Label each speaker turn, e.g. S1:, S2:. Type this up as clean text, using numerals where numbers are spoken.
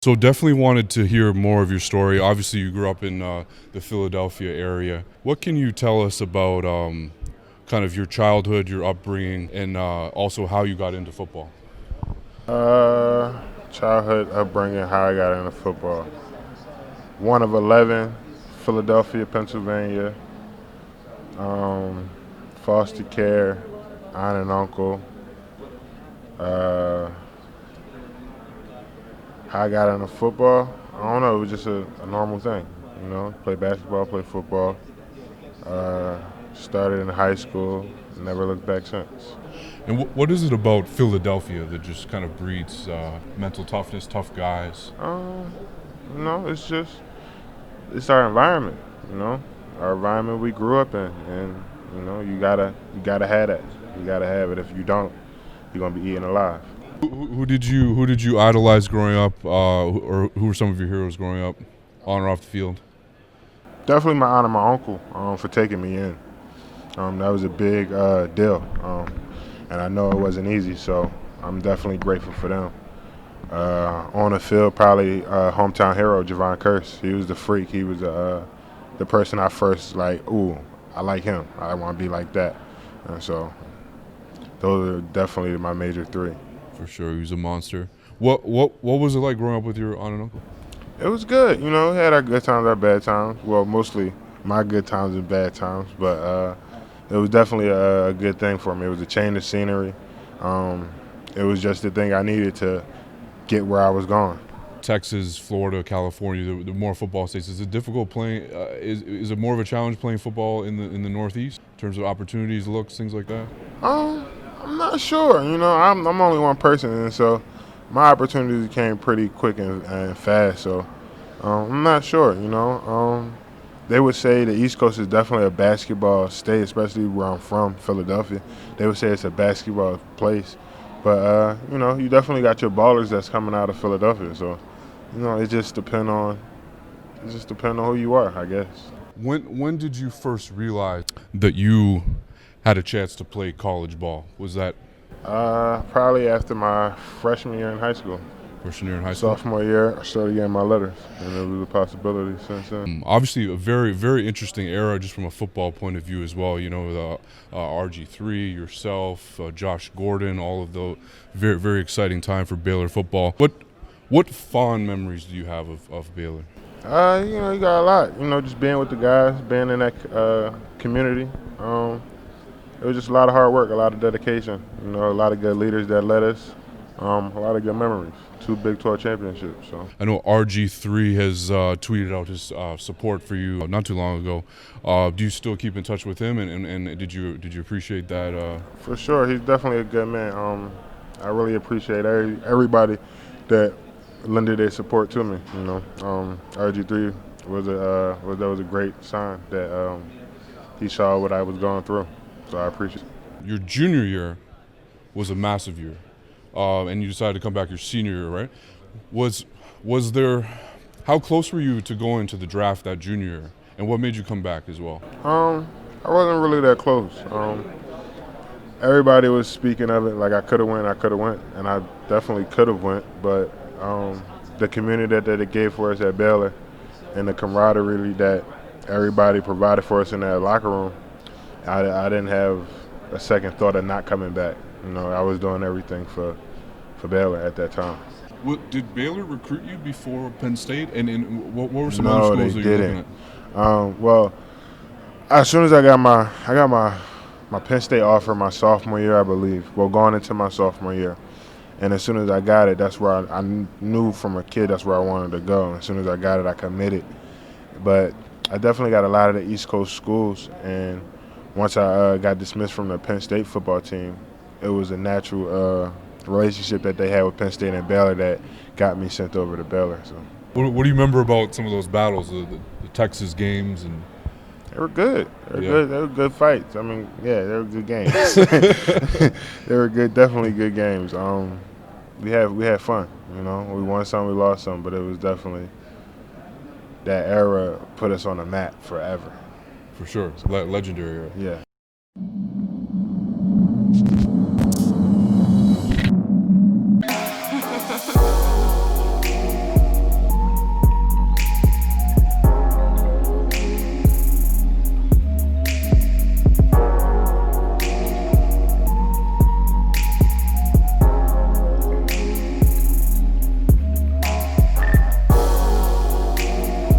S1: So definitely wanted to hear more of your story. Obviously, you grew up in the Philadelphia area. What can you tell us about kind of your childhood, your upbringing, and also how you got into football?
S2: Uh, Childhood upbringing, how I got into football. One of 11, Philadelphia, Pennsylvania. Um, Foster care, aunt and uncle. Uh, how I got into football, I don't know. It was just a normal thing, Play basketball, play football. Uh, Started in high school, never looked back since.
S1: And what is it about Philadelphia that just kind of breeds mental toughness, tough guys?
S2: Um, it's our environment, you know, our environment we grew up in, and you gotta have that. You gotta have it. If you don't, you're gonna be eaten alive.
S1: Who did you idolize growing up, or who were some of your heroes growing up, on or off the field?
S2: Definitely my aunt and my uncle for taking me in. That was a big deal, and I know it wasn't easy, so I'm definitely grateful for them. On the field, probably hometown hero Javon Curse. He was the freak. He was the person I first like. Ooh, I like him. I want to be like that. And so those are definitely my major three.
S1: For sure, he was a monster. What was it like growing up with your aunt and uncle?
S2: It was good. We had our good times, our bad times. Well, mostly my good times and bad times, but it was definitely a good thing for me. It was a change of scenery. It was just the thing I needed to get where I was going.
S1: Texas, Florida, California, the more football states. Is it difficult playing? Is it more of a challenge playing football in the Northeast in terms of opportunities, looks, things like that?
S2: I'm not sure. I'm only one person, and so my opportunities came pretty quick and fast. So I'm not sure. They would say the East Coast is definitely a basketball state, especially where I'm from, Philadelphia. They would say it's a basketball place, but you definitely got your ballers that's coming out of Philadelphia. So it just depend on who you are, I guess.
S1: When did you first realize that you had a chance to play college ball? Was that
S2: Probably after my freshman year in high school.
S1: freshman year in high school?
S2: Sophomore year, I started getting my letters, and it was a possibility since then.
S1: Obviously, a very, very interesting era just from a football point of view as well. The RG3, yourself, Josh Gordon, all of those. Very, very exciting time for Baylor football. What fond memories do you have of Baylor?
S2: You got a lot. Just being with the guys, being in that community. It was just a lot of hard work, a lot of dedication. A lot of good leaders that led us. A lot of good memories. 2 Big 12 championships. So
S1: I know RG3 has tweeted out his support for you not too long ago. Do you still keep in touch with him, and did you appreciate that?
S2: for sure, he's definitely a good man. I really appreciate everybody that lended their support to me. RG3 was a great sign that he saw what I was going through. So I appreciate it.
S1: Your junior year was a massive year, and you decided to come back your senior year, right? Was there? How close were you to going to the draft that junior year, and what made you come back as well?
S2: I wasn't really that close. Everybody was speaking of it like I could have went, and I definitely could have went. But the community that it gave for us at Baylor, and the camaraderie that everybody provided for us in that locker room, I didn't have a second thought of not coming back. I was doing everything for Baylor at that time.
S1: Did Baylor recruit you before Penn State, and what were some
S2: No,
S1: other
S2: they
S1: schools that you were looking
S2: didn't.
S1: at?
S2: Well, as soon as I got my Penn State offer my sophomore year, I believe. Well, going into my sophomore year, and as soon as I got it, that's where I knew from a kid that's where I wanted to go. As soon as I got it, I committed. But I definitely got a lot of the East Coast schools, and once I got dismissed from the Penn State football team, it was a natural relationship that they had with Penn State and Baylor that got me sent over to Baylor. So
S1: What do you remember about some of those battles, the Texas games, and
S2: they were good. They were
S1: Yeah.
S2: good. They were good fights. I mean, yeah, they were good games. They were good, definitely good games. We had fun. We won some, we lost some, but it was definitely that era put us on the map forever.
S1: for sure, legendary era?
S2: Yeah.